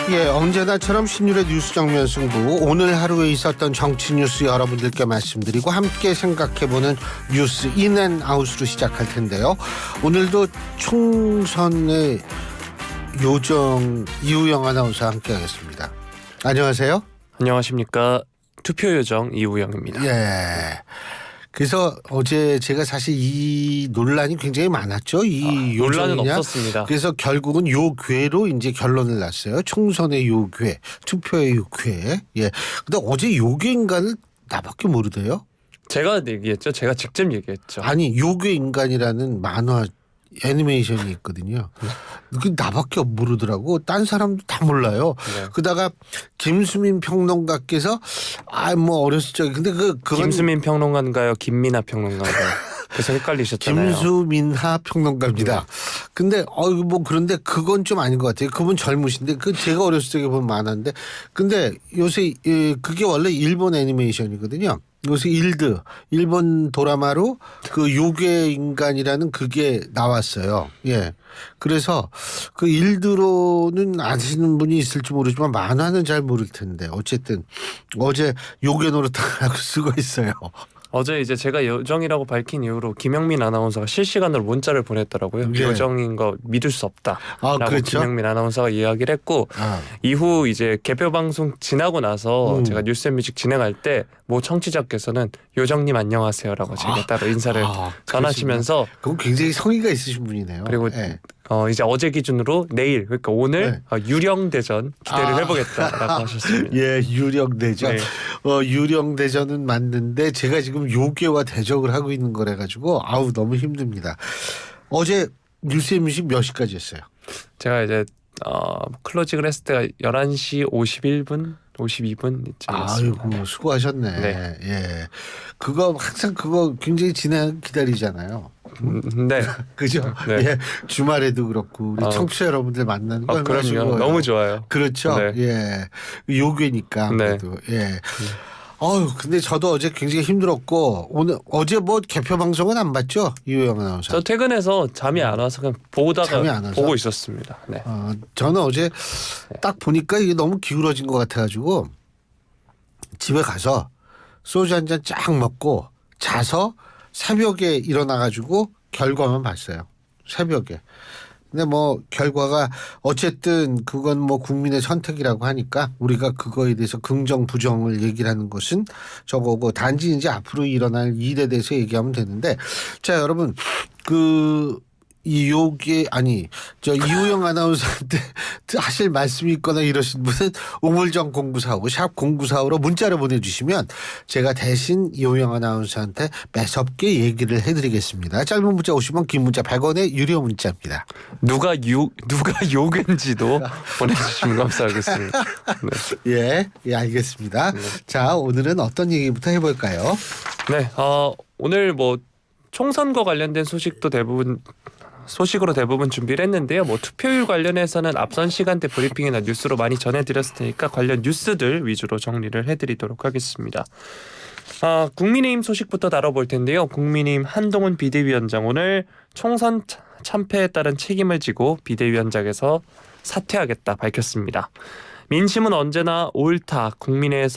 예, 언제나처럼 신율의 뉴스 정면 승부, 오늘 하루에 있었던 정치 뉴스 여러분들께 말씀드리고 함께 생각해보는 뉴스 인앤아웃으로 시작할 텐데요. 오늘도 총선의 요정 이우영 아나운서와 함께하겠습니다. 안녕하세요. 안녕하십니까. 투표요정 이우영입니다. 예. 그래서 어제 제가 사실 이 논란이 굉장히 많았죠. 이 논란은 요정이냐. 없었습니다. 그래서 결국은 요괴로 이제 결론을 났어요. 총선의 요괴, 투표의 요괴. 예. 근데 어제 요괴 인간을 나밖에 모르대요. 제가 얘기했죠. 제가 직접 얘기했죠. 아니 요괴 인간이라는 만화 애니메이션이 있거든요. 그 나밖에 모르더라고. 딴 사람도 다 몰라요. 네. 그러다가 김수민 평론가께서 뭐 어렸을 적에 근데 그건 김수민 평론가인가요? 김민하 평론가인가요? 그래서 헷갈리셨잖아요. 김수민하 평론가입니다. 근데 뭐 그런데 그건 좀 아닌 것 같아요. 그분 젊으신데 그 제가 어렸을 적에 본 만화인데 근데 요새 그게 원래 일본 애니메이션이거든요. 요새 일본 도라마로 그 요괴 인간이라는 그게 나왔어요. 예. 그래서 그 일드로는 아시는 분이 있을지 모르지만 만화는 잘 모를 텐데 어쨌든 어제 요괴 노릇하고 쓰고 있어요. 어제 이제 제가 요정이라고 밝힌 이후로 김영민 아나운서가 실시간으로 문자를 보냈더라고요. 네. 요정인 거 믿을 수 없다라고 그렇죠? 김영민 아나운서가 이야기를 했고 이후 이제 개표 방송 지나고 나서 제가 뉴스앤뮤직 진행할 때 모 청취자께서는 요정님 안녕하세요라고 제게 따로 인사를 전하시면서 그건 굉장히 성의가 있으신 분이네요. 그리고 네. 이제 어제 기준으로 내일 그러니까 오늘 유령대전 기대를 해보겠다라고 하셨습니다. 예, 유령대전. 네. 유령대전은 맞는데 제가 지금 요괴와 대적을 하고 있는 거래 가지고 아우 너무 힘듭니다. 어제 뉴스앤뮤직 몇 시까지 했어요? 제가 이제 클로징을 했을 때가 11시 51분 52분쯤이었습니다. 아이고 수고하셨네. 네. 예, 그거 항상 그거 굉장히 기다리잖아요. 네. 그죠? 네. 예, 주말에도 그렇고 우리 청취자 여러분들 만나는 거 얼마나 그럼요. 즐거워요. 너무 좋아요. 그렇죠. 네. 예, 요괴니까 아무래도. 예. 근데 저도 어제 굉장히 힘들었고 어제 뭐 개표 방송은 안 봤죠? 이우영 아나운서. 저 퇴근해서 잠이 안 와서 그냥 잠이 안 와서? 보고 있었습니다. 네. 저는 어제 딱 보니까 이게 너무 기울어진 것 같아가지고 집에 가서 소주 한 잔 쫙 먹고 자서 새벽에 일어나가지고 결과만 봤어요. 새벽에. 근데 뭐 결과가 어쨌든 그건 뭐 국민의 선택이라고 하니까 우리가 그거에 대해서 긍정 부정을 얘기를 하는 것은 저거고 단지 이제 앞으로 일어날 일에 대해서 얘기하면 되는데 자 여러분 이 요괴 이우영 아나운서한테 하실 말씀이 있거나 이러신 분은 우물정 0945 샵 0945로 문자를 보내주시면 제가 대신 이우영 아나운서한테 매섭게 얘기를 해드리겠습니다. 짧은 문자 50원 긴 문자 100원의 유료 문자입니다. 누가 요괴인지도 보내주시면 감사하겠습니다. 네. 예, 알겠습니다. 자 오늘은 어떤 얘기부터 해볼까요? 네. 오늘 뭐 총선과 관련된 소식으로 대부분 준비를 했는데요. 뭐 투표율 관련해서는 앞선 시간대 브리핑이나 뉴스로 많이 전해드렸을 테니까 관련 뉴스들 위주로 정리를 해드리도록 하겠습니다. 국민의힘 소식부터 다뤄볼 텐데요. 국민의힘 한동훈 비대위원장 오늘 총선 참패에 따른 책임을 지고 비대위원장에서 사퇴하겠다 밝혔습니다. 민심은 언제나 옳다. 국민의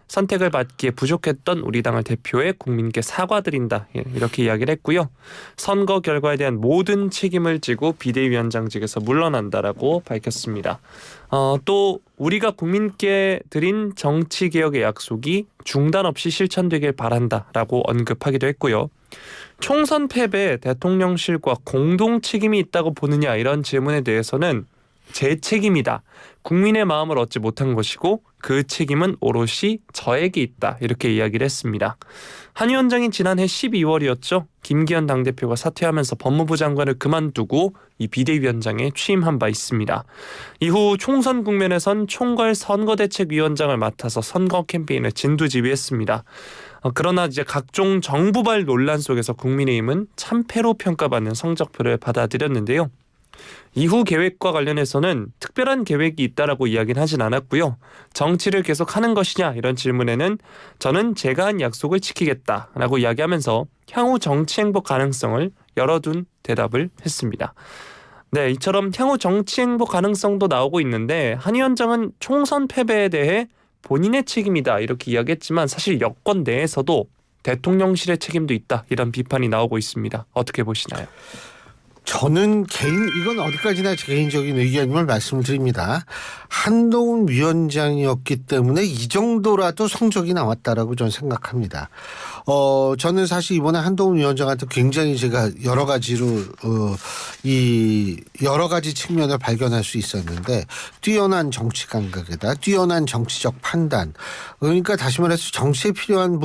선택을 받기에 부족했던 우리 당을 대표해 국민께 사과드린다. 이렇게 이야기를 했고요. 선거 결과에 대한 모든 책임을 지고 비대위원장직에서 물러난다라고 밝혔습니다. 또 우리가 국민께 드린 정치개혁의 약속이 중단 없이 실천되길 바란다라고 언급하기도 했고요. 총선 패배에 대통령실과 공동 책임이 있다고 보느냐 이런 질문에 대해서는 제 책임이다. 국민의 마음을 얻지 못한 것이고 그 책임은 오롯이 저에게 있다. 이렇게 이야기를 했습니다. 한 위원장이 지난해 12월이었죠. 김기현 당대표가 사퇴하면서 법무부 장관을 그만두고 이 비대위원장에 취임한 바 있습니다. 이후 총선 국면에선 총괄 선거대책위원장을 맡아서 선거 캠페인을 진두지휘했습니다. 그러나 이제 각종 정부발 논란 속에서 국민의힘은 참패로 평가받는 성적표를 받아들였는데요. 이후 계획과 관련해서는 특별한 계획이 있다라고 이야기는 하진 않았고요. 정치를 계속하는 것이냐 이런 질문에는 저는 제가 한 약속을 지키겠다라고 이야기하면서 향후 정치 행보 가능성을 열어둔 대답을 했습니다. 네, 이처럼 향후 정치 행보 가능성도 나오고 있는데 한 위원장은 총선 패배에 대해 본인의 책임이다 이렇게 이야기했지만 사실 여권 내에서도 대통령실의 책임도 있다 이런 비판이 나오고 있습니다. 어떻게 보시나요? 저는 이건 어디까지나 제 개인적인 의견임을 말씀을 드립니다. 한동훈 위원장이었기 때문에 이 정도라도 성적이 나왔다라고 저는 생각합니다. 저는 사실 이번에 한동훈 위원장한테 굉장히 제가 여러 가지로 여러 가지 측면을 발견할 수 있었는데 뛰어난 정치 감각에다 뛰어난 정치적 판단, 그러니까 다시 말해서 정치에 필요한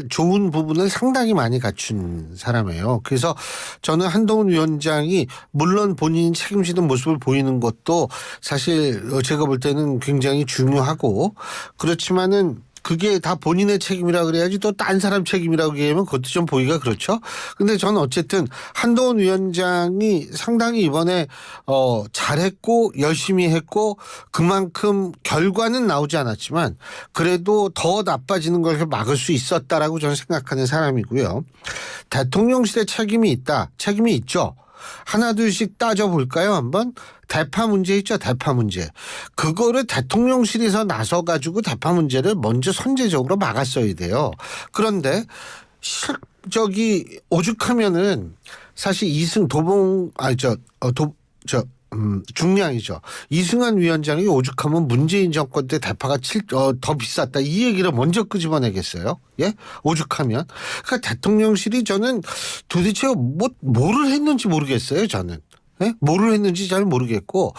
좋은 부분을 상당히 많이 갖춘 사람이에요. 그래서 저는 한동훈 위원장이 물론 본인이 책임지는 모습을 보이는 것도 사실 제가 볼 때는 굉장히 중요하고, 그렇지만은 그게 다 본인의 책임이라 그래야지 또 딴 사람 책임이라고 얘기하면 그것도 좀 보기가 그렇죠. 근데 저는 어쨌든 한동훈 위원장이 상당히 이번에 잘했고 열심히 했고 그만큼 결과는 나오지 않았지만 그래도 더 나빠지는 걸 막을 수 있었다라고 저는 생각하는 사람이고요. 대통령실에 책임이 있다. 책임이 있죠. 하나둘씩 따져볼까요? 한번. 대파 문제 있죠. 대파 문제. 그거를 대통령실에서 나서가지고 대파 문제를 먼저 선제적으로 막았어야 돼요. 그런데 실적이 오죽하면은 사실 중량이죠. 이승환 위원장이 오죽하면 문재인 정권 때 대파가 더 비쌌다 이 얘기를 먼저 끄집어내겠어요. 예? 오죽하면. 그러니까 대통령실이 저는 도대체 뭐를 했는지 모르겠어요. 저는. 예? 뭐를 했는지 잘 모르겠고,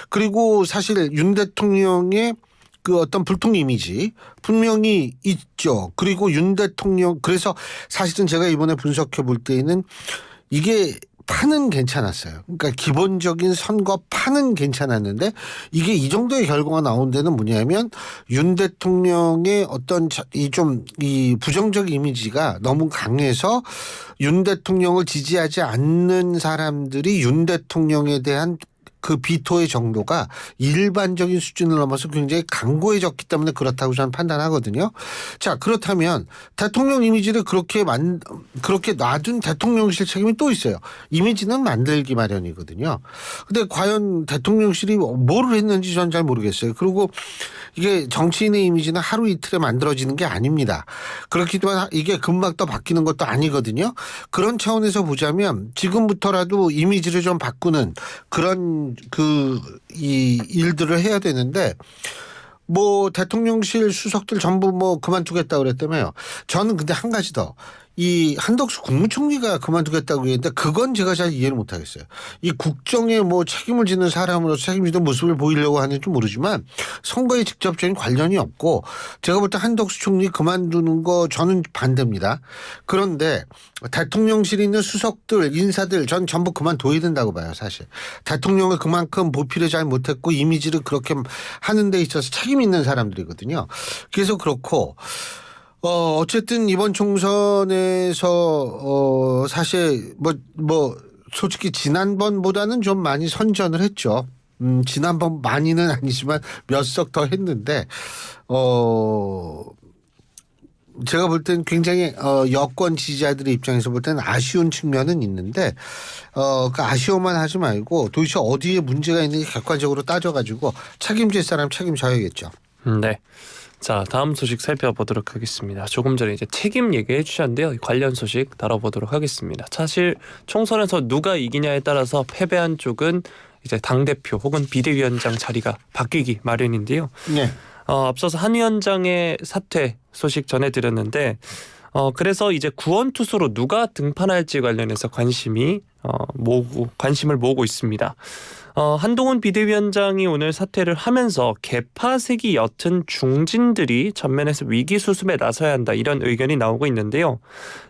그리고 사실 윤 대통령의 그 어떤 불통 이미지 분명히 있죠. 그리고 윤 대통령, 그래서 사실은 제가 이번에 분석해 볼 때에는 이게 판은 괜찮았어요. 그러니까 기본적인 선거 판은 괜찮았는데 이게 이 정도의 결과가 나온 데는 뭐냐면 윤 대통령의 어떤 이 부정적 이미지가 너무 강해서 윤 대통령을 지지하지 않는 사람들이 윤 대통령에 대한 그 비토의 정도가 일반적인 수준을 넘어서 굉장히 강고해졌기 때문에 그렇다고 저는 판단하거든요. 자, 그렇다면 대통령 이미지를 그렇게 놔둔 대통령실 책임이 또 있어요. 이미지는 만들기 마련이거든요. 근데 과연 대통령실이 뭐를 했는지 저는 잘 모르겠어요. 그리고 이게 정치인의 이미지는 하루 이틀에 만들어지는 게 아닙니다. 그렇기 때문에 이게 금방 또 바뀌는 것도 아니거든요. 그런 차원에서 보자면 지금부터라도 이미지를 좀 바꾸는 그런 이 일들을 해야 되는데, 뭐 대통령실 수석들 전부 그만두겠다고 그랬다며요. 저는 근데 한 가지 더. 이 한덕수 국무총리가 그만두겠다고 했는데 그건 제가 잘 이해를 못 하겠어요. 이 국정에 책임을 지는 사람으로서 책임지는 모습을 보이려고 하는지 모르지만 선거에 직접적인 관련이 없고, 제가 볼 때 한덕수 총리 그만두는 거 저는 반대입니다. 그런데 대통령실에 있는 수석들, 인사들 전 전부 그만둬야 된다고 봐요. 사실 대통령을 그만큼 보필을 잘 못했고 이미지를 그렇게 하는 데 있어서 책임 있는 사람들이거든요. 그래서 그렇고, 어쨌든 이번 총선에서 사실 솔직히 지난번보다는 좀 많이 선전을 했죠. 지난번 많이는 아니지만 몇 석 더 했는데 제가 볼 때는 굉장히 여권 지지자들의 입장에서 볼 때는 아쉬운 측면은 있는데 그 아쉬워만 하지 말고 도대체 어디에 문제가 있는지 객관적으로 따져가지고 책임질 사람 책임져야겠죠. 네. 자, 다음 소식 살펴보도록 하겠습니다. 조금 전에 이제 책임 얘기해 주셨는데요. 관련 소식 다뤄보도록 하겠습니다. 사실 총선에서 누가 이기냐에 따라서 패배한 쪽은 이제 당대표 혹은 비대위원장 자리가 바뀌기 마련인데요. 네. 앞서서 한 위원장의 사퇴 소식 전해드렸는데 그래서 이제 구원투수로 누가 등판할지 관련해서 관심을 모으고 있습니다. 한동훈 비대위원장이 오늘 사퇴를 하면서 개파색이 옅은 중진들이 전면에서 위기 수습에 나서야 한다 이런 의견이 나오고 있는데요.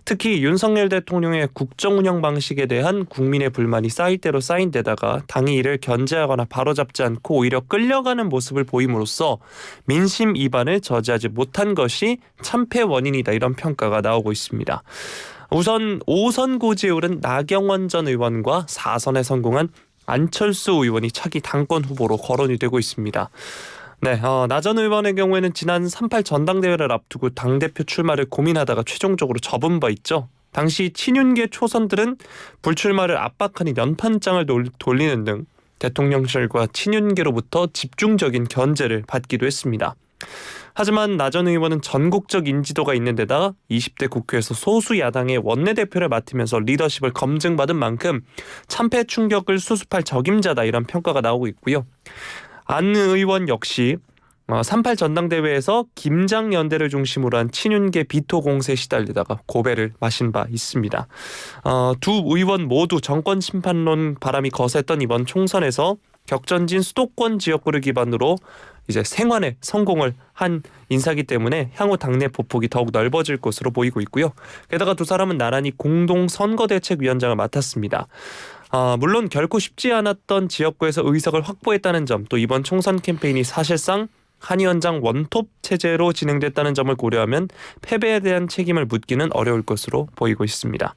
특히 윤석열 대통령의 국정 운영 방식에 대한 국민의 불만이 쌓일 대로 쌓인 데다가 당이 이를 견제하거나 바로잡지 않고 오히려 끌려가는 모습을 보임으로써 민심 이반을 저지하지 못한 것이 참패 원인이다 이런 평가가 나오고 있습니다. 우선 5선 고지에 오른 나경원 전 의원과 4선에 성공한 안철수 의원이 차기 당권 후보로 거론이 되고 있습니다. 네, 나 전 의원의 경우에는 지난 3.8 전당대회를 앞두고 당대표 출마를 고민하다가 최종적으로 접은 바 있죠. 당시 친윤계 초선들은 불출마를 압박하니 연판장을 돌리는 등 대통령실과 친윤계로부터 집중적인 견제를 받기도 했습니다. 하지만 나 전 의원은 전국적 인지도가 있는 데다가 20대 국회에서 소수 야당의 원내대표를 맡으면서 리더십을 검증받은 만큼 참패 충격을 수습할 적임자다 이런 평가가 나오고 있고요. 안 의원 역시 38 전당대회에서 김장연대를 중심으로 한 친윤계 비토 공세에 시달리다가 고배를 마신 바 있습니다. 두 의원 모두 정권 심판론 바람이 거셌던 이번 총선에서 격전진 수도권 지역구를 기반으로 이제 생환에 성공을 한 인사기 때문에 향후 당내 보폭이 더욱 넓어질 것으로 보이고 있고요. 게다가 두 사람은 나란히 공동 선거대책위원장을 맡았습니다. 물론 결코 쉽지 않았던 지역구에서 의석을 확보했다는 점, 또 이번 총선 캠페인이 사실상 한 위원장 원톱 체제로 진행됐다는 점을 고려하면 패배에 대한 책임을 묻기는 어려울 것으로 보이고 있습니다.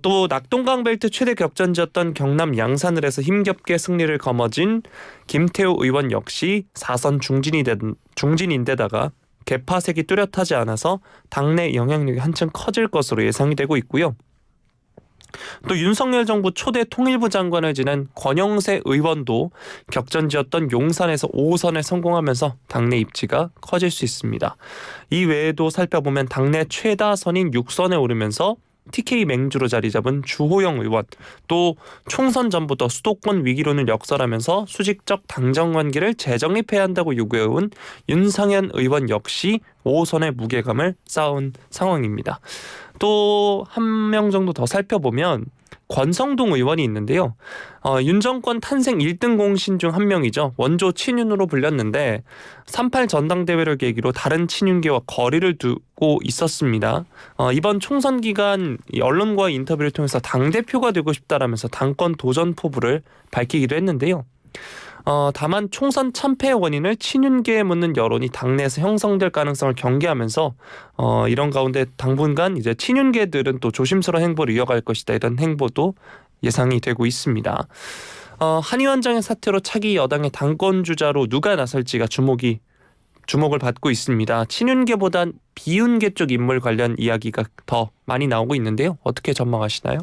또 낙동강 벨트 최대 격전지였던 경남 양산을에서 힘겹게 승리를 거머쥔 김태우 의원 역시 4선 중진인데다가 개파색이 뚜렷하지 않아서 당내 영향력이 한층 커질 것으로 예상이 되고 있고요. 또 윤석열 정부 초대 통일부 장관을 지낸 권영세 의원도 격전지였던 용산에서 5선에 성공하면서 당내 입지가 커질 수 있습니다. 이 외에도 살펴보면 당내 최다선인 6선에 오르면서 TK 맹주로 자리 잡은 주호영 의원, 또 총선 전부터 수도권 위기론을 역설하면서 수직적 당정 관계를 재정립해야 한다고 요구해온 윤상현 의원 역시 5선의 무게감을 쌓은 상황입니다. 또 한 명 정도 더 살펴보면 권성동 의원이 있는데요. 윤 정권 탄생 1등 공신 중 한 명이죠. 원조 친윤으로 불렸는데 38 전당대회를 계기로 다른 친윤계와 거리를 두고 있었습니다. 이번 총선 기간 언론과의 인터뷰를 통해서 당대표가 되고 싶다라면서 당권 도전 포부를 밝히기도 했는데요. 다만 총선 참패의 원인을 친윤계에 묻는 여론이 당내에서 형성될 가능성을 경계하면서 이런 가운데 당분간 이제 친윤계들은 또 조심스러운 행보를 이어갈 것이다 이런 행보도 예상이 되고 있습니다. 한 위원장의 사태로 차기 여당의 당권 주자로 누가 나설지가 주목을 받고 있습니다. 친윤계보단 비윤계 쪽 인물 관련 이야기가 더 많이 나오고 있는데요. 어떻게 전망하시나요?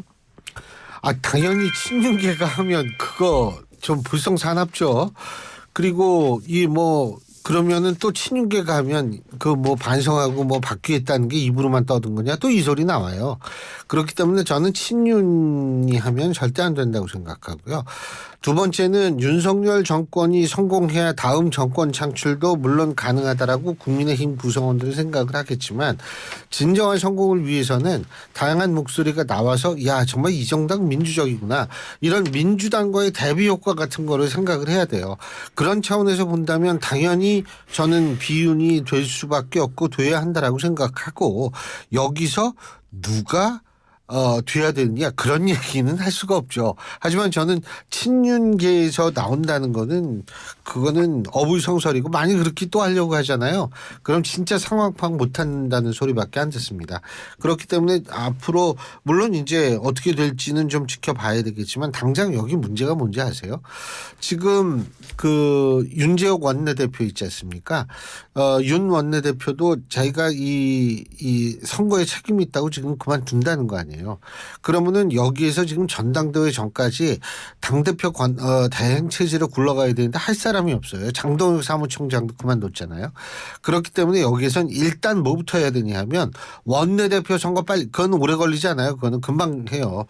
당연히 친윤계가 하면 그거 좀 불성사납죠. 그리고 그러면은 또 친윤계가 하면 그 반성하고 바뀌겠다는 게 입으로만 떠든 거냐 또 이 소리 나와요. 그렇기 때문에 저는 친윤이 하면 절대 안 된다고 생각하고요. 두 번째는 윤석열 정권이 성공해야 다음 정권 창출도 물론 가능하다라고 국민의힘 구성원들은 생각을 하겠지만 진정한 성공을 위해서는 다양한 목소리가 나와서 야 정말 이 정당 민주적이구나 이런 민주당과의 대비 효과 같은 거를 생각을 해야 돼요. 그런 차원에서 본다면 당연히 저는 비윤이 될 수밖에 없고 돼야 한다라고 생각하고 여기서 누가 돼야 되느냐 그런 얘기는 할 수가 없죠. 하지만 저는 친윤계에서 나온다는 거는 그거는 어불성설이고 만약 그렇게 또 하려고 하잖아요. 그럼 진짜 상황 파악 못한다는 소리밖에 안 듣습니다. 그렇기 때문에 앞으로 물론 이제 어떻게 될지는 좀 지켜봐야 되겠지만 당장 여기 문제가 뭔지 아세요? 지금 그 윤재옥 원내대표 있지 않습니까? 윤 원내대표도 자기가 이 선거에 책임이 있다고 지금 그만둔다는 거 아니에요. 그러면은 여기에서 지금 전당대회 전까지 당대표 대행 체제로 굴러가야 되는데 할 사람이 없어요. 장동혁 사무총장도 그만뒀잖아요. 그렇기 때문에 여기에선 일단 뭐부터 해야 되냐 하면 원내대표 선거 빨리 그건 오래 걸리지 않아요. 그거는 금방 해요.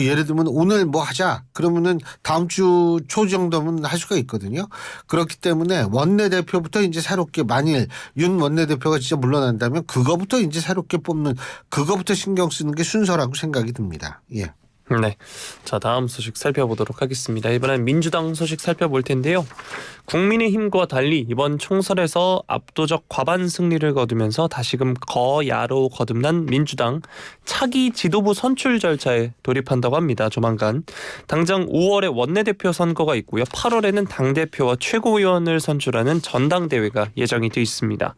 예를 들면 오늘 하자 그러면은 다음 주 초 정도면 할 수가 있거든요. 그렇기 때문에 원내대표부터 이제 새롭게 만일 윤 원내대표가 진짜 물러난다면 그거부터 이제 새롭게 뽑는 그거부터 신경 쓰는 게 순서라고 생각이 듭니다. 예. 네. 자, 다음 소식 살펴보도록 하겠습니다. 이번엔 민주당 소식 살펴볼 텐데요. 국민의힘과 달리 이번 총선에서 압도적 과반 승리를 거두면서 다시금 거야로 거듭난 민주당 차기 지도부 선출 절차에 돌입한다고 합니다. 조만간. 당장 5월에 원내대표 선거가 있고요. 8월에는 당대표와 최고위원을 선출하는 전당대회가 예정이 돼 있습니다.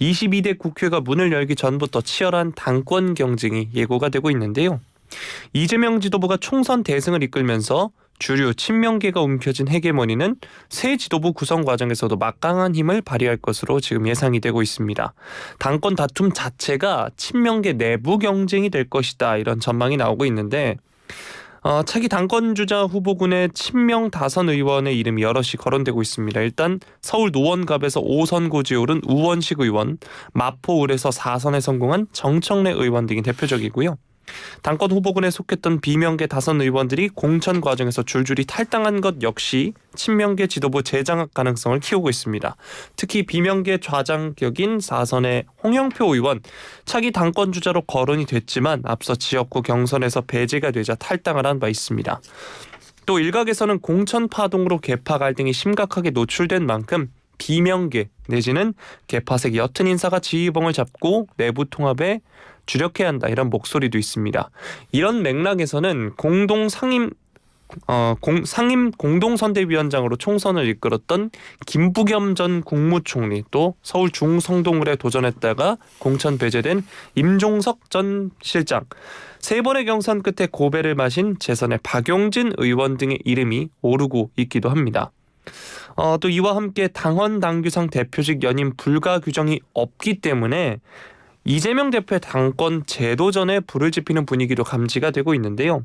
22대 국회가 문을 열기 전부터 치열한 당권 경쟁이 예고가 되고 있는데요. 이재명 지도부가 총선 대승을 이끌면서 주류 친명계가 움켜쥔 헤게모니는 새 지도부 구성 과정에서도 막강한 힘을 발휘할 것으로 지금 예상이 되고 있습니다. 당권 다툼 자체가 친명계 내부 경쟁이 될 것이다 이런 전망이 나오고 있는데 차기 당권주자 후보군의 친명 다선 의원의 이름이 여럿이 거론되고 있습니다. 일단 서울 노원갑에서 5선 고지오른 우원식 의원, 마포을에서 4선에 성공한 정청래 의원 등이 대표적이고요. 당권 후보군에 속했던 비명계 다선 의원들이 공천 과정에서 줄줄이 탈당한 것 역시 친명계 지도부 재장악 가능성을 키우고 있습니다. 특히 비명계 좌장격인 4선의 홍영표 의원, 차기 당권 주자로 거론이 됐지만 앞서 지역구 경선에서 배제가 되자 탈당을 한 바 있습니다. 또 일각에서는 공천 파동으로 계파 갈등이 심각하게 노출된 만큼 비명계 내지는 계파색 옅은 인사가 지휘봉을 잡고 내부 통합에 주력해야 한다, 이런 목소리도 있습니다. 이런 맥락에서는 상임 공동선대위원장으로 총선을 이끌었던 김부겸 전 국무총리, 또 서울 중성동을에 도전했다가 공천 배제된 임종석 전 실장, 세 번의 경선 끝에 고배를 마신 재선의 박용진 의원 등의 이름이 오르고 있기도 합니다. 또 이와 함께 당헌 당규상 대표직 연임 불가 규정이 없기 때문에 이재명 대표의 당권 재도전에 불을 지피는 분위기도 감지가 되고 있는데요.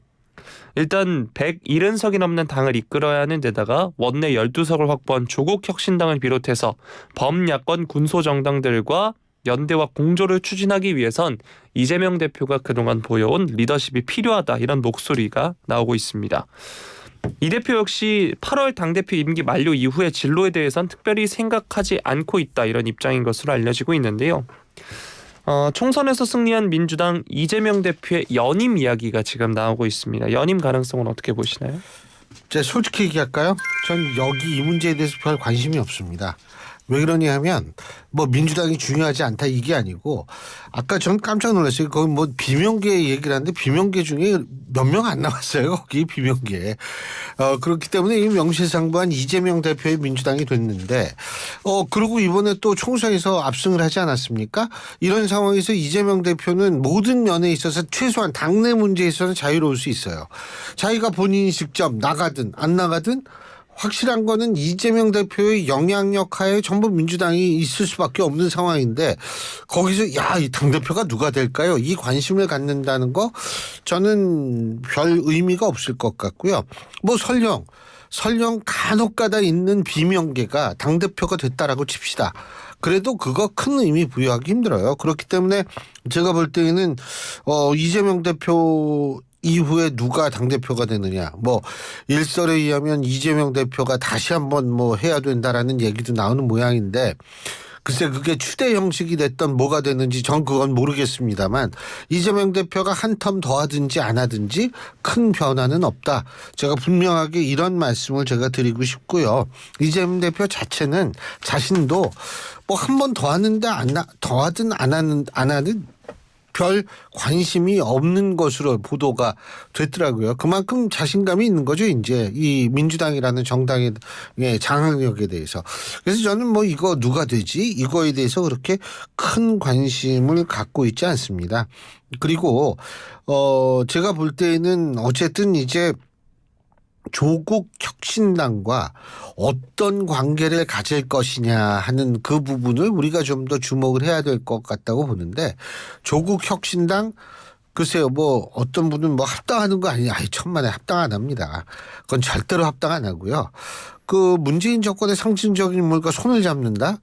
일단 170석이 넘는 당을 이끌어야 하는 데다가 원내 12석을 확보한 조국혁신당을 비롯해서 범야권 군소정당들과 연대와 공조를 추진하기 위해선 이재명 대표가 그동안 보여온 리더십이 필요하다, 이런 목소리가 나오고 있습니다. 이 대표 역시 8월 당대표 임기 만료 이후의 진로에 대해선 특별히 생각하지 않고 있다, 이런 입장인 것으로 알려지고 있는데요. 총선에서 승리한 민주당 이재명 대표의 연임 이야기가 지금 나오고 있습니다. 연임 가능성은 어떻게 보시나요? 제가 솔직히 얘기할까요? 전 여기 이 문제에 대해서 별 관심이 없습니다. 왜 그러냐 하면 뭐 민주당이 중요하지 않다 이게 아니고, 아까 전 깜짝 놀랐어요. 거기 뭐 비명계 얘기를 하는데 비명계 중에 몇 명 안 나왔어요. 거기 비명계. 그렇기 때문에 이 명실상부한 이재명 대표의 민주당이 됐는데, 그리고 이번에 또 총선에서 압승을 하지 않았습니까? 이런 상황에서 이재명 대표는 모든 면에 있어서 최소한 당내 문제에 있어서는 자유로울 수 있어요. 자기가 본인이 직접 나가든 안 나가든 확실한 거는 이재명 대표의 영향력 하에 전부 민주당이 있을 수밖에 없는 상황인데, 거기서 이 당대표가 누가 될까요? 이 관심을 갖는다는 거 저는 별 의미가 없을 것 같고요. 뭐 설령 간혹가다 있는 비명계가 당대표가 됐다라고 칩시다. 그래도 그거 큰 의미 부여하기 힘들어요. 그렇기 때문에 제가 볼 때에는 이재명 대표 이후에 누가 당대표가 되느냐, 뭐 일설에 의하면 이재명 대표가 다시 한번 뭐 해야 된다라는 얘기도 나오는 모양인데, 글쎄 그게 추대 형식이 됐던 뭐가 됐는지 전 그건 모르겠습니다만, 이재명 대표가 한 텀 더 하든지 안 하든지 큰 변화는 없다. 제가 분명하게 이런 말씀을 제가 드리고 싶고요. 이재명 대표 자체는 자신도 뭐 한 번 더 하는데 더 하든 안 하든 별 관심이 없는 것으로 보도가 됐더라고요. 그만큼 자신감이 있는 거죠, 이제 이 민주당이라는 정당의 장악력에 대해서. 그래서 저는 뭐 이거 누가 되지? 이거에 대해서 그렇게 큰 관심을 갖고 있지 않습니다. 그리고 제가 볼 때는 어쨌든 이제 조국 혁신당과 어떤 관계를 가질 것이냐 하는 그 부분을 우리가 좀 더 주목을 해야 될 것 같다고 보는데, 조국 혁신당 글쎄요, 뭐 어떤 분은 뭐 합당하는 거 아니냐, 천만에 합당 안 합니다. 그건 절대로 합당 안 하고요. 그 문재인 정권의 상징적인 인물과 손을 잡는다?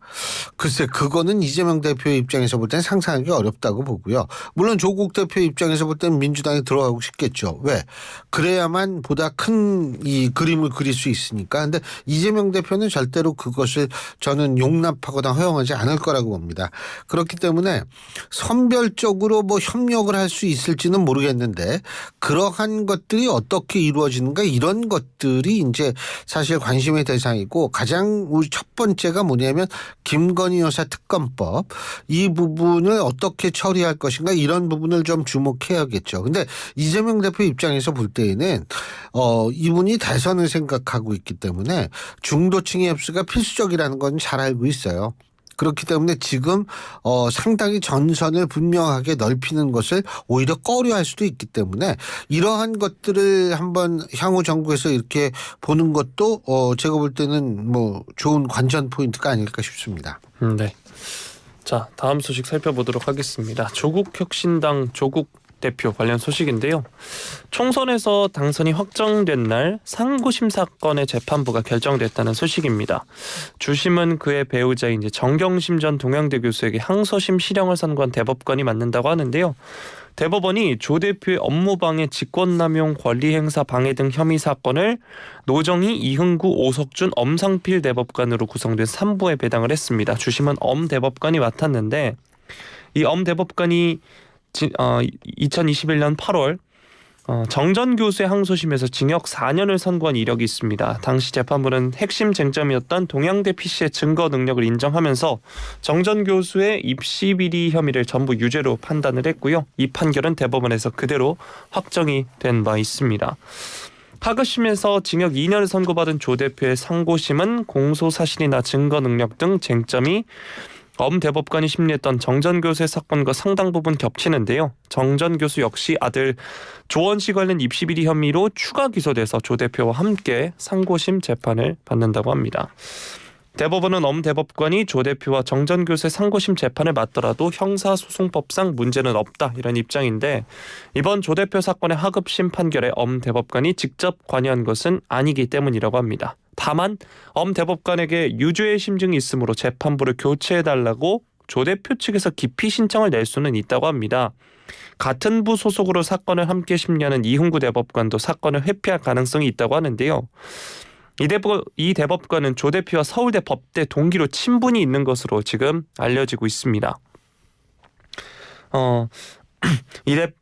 글쎄 그거는 이재명 대표의 입장에서 볼 때는 상상하기 어렵다고 보고요. 물론 조국 대표 입장에서 볼 때는 민주당에 들어가고 싶겠죠. 왜? 그래야만 보다 큰 이 그림을 그릴 수 있으니까. 근데 이재명 대표는 절대로 그것을 저는 용납하거나 허용하지 않을 거라고 봅니다. 그렇기 때문에 선별적으로 뭐 협력을 할 수 있을지는 모르겠는데, 그러한 것들이 어떻게 이루어지는가, 이런 것들이 이제 사실 관심의 대상이고, 가장 우리 첫 번째가 뭐냐면 김건희 여사 특검법, 이 부분을 어떻게 처리할 것인가, 이런 부분을 좀 주목해야겠죠. 근데 이재명 대표 입장에서 볼 때에는 이분이 대선을 생각하고 있기 때문에 중도층의 흡수가 필수적이라는 건 잘 알고 있어요. 그렇기 때문에 지금 상당히 전선을 분명하게 넓히는 것을 오히려 꺼려할 수도 있기 때문에, 이러한 것들을 한번 향후 정부에서 이렇게 보는 것도 제가 볼 때는 뭐 좋은 관전 포인트가 아닐까 싶습니다. 네. 자, 다음 소식 살펴보도록 하겠습니다. 조국 혁신당 조국 대표 관련 소식인데요. 총선에서 당선이 확정된 날 상고심 사건의 재판부가 결정됐다는 소식입니다. 주심은 그의 배우자인 이제 정경심 전 동양대 교수에게 항소심 실형을 선고한 대법관이 맡는다고 하는데요. 대법원이 조 대표의 업무방해, 직권남용, 권리행사 방해 등 혐의 사건을 노정희, 이흥구, 오석준, 엄상필 대법관으로 구성된 3부에 배당을 했습니다. 주심은 엄 대법관이 맡았는데 이 엄 대법관이 2021년 8월 정전 교수의 항소심에서 징역 4년을 선고한 이력이 있습니다. 당시 재판부는 핵심 쟁점이었던 동양대 PC의 증거 능력을 인정하면서 정전 교수의 입시 비리 혐의를 전부 유죄로 판단을 했고요. 이 판결은 대법원에서 그대로 확정이 된 바 있습니다. 하급심에서 징역 2년을 선고받은 조 대표의 상고심은 공소 사실이나 증거 능력 등 쟁점이 엄 대법관이 심리했던 정전 교수의 사건과 상당 부분 겹치는데요. 정전 교수 역시 아들 조원 씨 관련 입시 비리 혐의로 추가 기소돼서 조 대표와 함께 상고심 재판을 받는다고 합니다. 대법원은 엄 대법관이 조 대표와 정전 교수의 상고심 재판을 맡더라도 형사소송법상 문제는 없다 이런 입장인데 이번 조 대표 사건의 하급심 판결에 엄 대법관이 직접 관여한 것은 아니기 때문이라고 합니다. 다만 엄 대법관에게 유죄의 심증이 있으므로 재판부를 교체해달라고 조 대표 측에서 기피 신청을 낼 수는 있다고 합니다. 같은 부 소속으로 사건을 함께 심리하는 이흥구 대법관도 사건을 회피할 가능성이 있다고 하는데요. 이 대법관은 조 대표와 서울대 법대 동기로 친분이 있는 것으로 지금 알려지고 있습니다.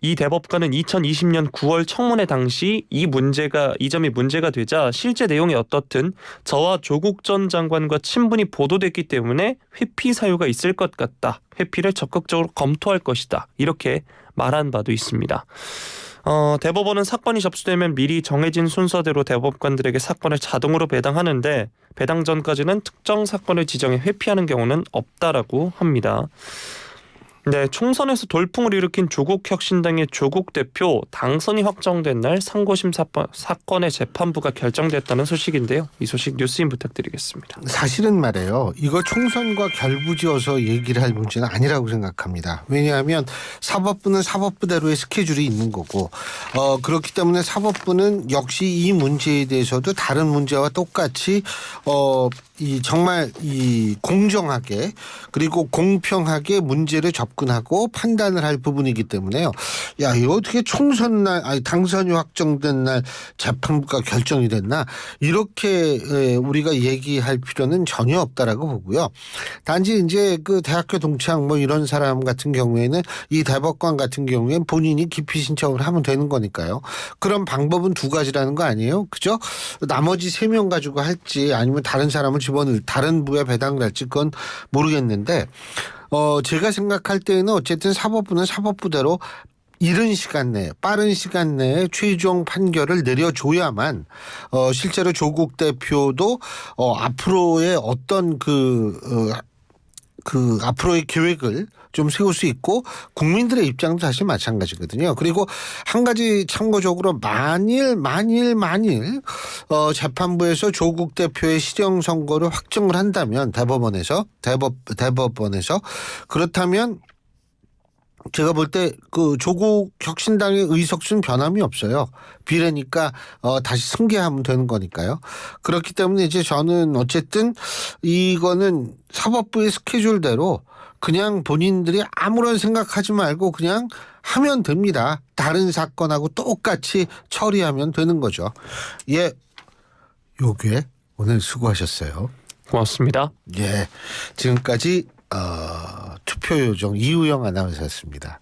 이 대법관은 2020년 9월 청문회 당시 이 점이 문제가 되자 실제 내용이 어떻든 저와 조국 전 장관과 친분이 보도됐기 때문에 회피 사유가 있을 것 같다. 회피를 적극적으로 검토할 것이다. 이렇게 말한 바도 있습니다. 대법원은 사건이 접수되면 미리 정해진 순서대로 대법관들에게 사건을 자동으로 배당하는데 배당 전까지는 특정 사건을 지정해 회피하는 경우는 없다라고 합니다. 네, 총선에서 돌풍을 일으킨 조국혁신당의 조국 대표 당선이 확정된 날 상고심 사건의 재판부가 결정됐다는 소식인데요. 이 소식 뉴스인 부탁드리겠습니다. 사실은 말이에요. 이거 총선과 결부지어서 얘기를 할 문제는 아니라고 생각합니다. 왜냐하면 사법부는 사법부대로의 스케줄이 있는 거고 그렇기 때문에 사법부는 역시 이 문제에 대해서도 다른 문제와 똑같이 정말 공정하게 그리고 공평하게 문제를 접근하고 판단을 할 부분이기 때문에요. 야, 이거 어떻게 총선 날, 당선이 확정된 날 재판부가 결정이 됐나? 이렇게 우리가 얘기할 필요는 전혀 없다라고 보고요. 단지 이제 그 대학교 동창 뭐 이런 사람 같은 경우에는 이 대법관 같은 경우에는 본인이 기피 신청을 하면 되는 거니까요. 그런 방법은 두 가지라는 거 아니에요? 그죠? 나머지 3명 가지고 할지 아니면 다른 사람을 다른 부에 배당을 할지 그건 모르겠는데 제가 생각할 때는 어쨌든 사법부는 사법부대로 이른 시간 내에 빠른 시간 내에 최종 판결을 내려줘야만 실제로 조국 대표도 앞으로의 어떤 앞으로의 계획을 좀 세울 수 있고 국민들의 입장도 사실 마찬가지거든요. 그리고 한 가지 참고적으로 만일 재판부에서 조국 대표의 실형 선고를 확정을 한다면 대법원에서 그렇다면 제가 볼 때 그 조국 혁신당의 의석수는 변함이 없어요. 비례니까 다시 승계하면 되는 거니까요. 그렇기 때문에 이제 저는 어쨌든 이거는 사법부의 스케줄대로 그냥 본인들이 아무런 생각하지 말고 그냥 하면 됩니다. 다른 사건하고 똑같이 처리하면 되는 거죠. 예, 요게 오늘 수고하셨어요. 고맙습니다. 예, 지금까지 투표 요정 이우영 아나운서였습니다.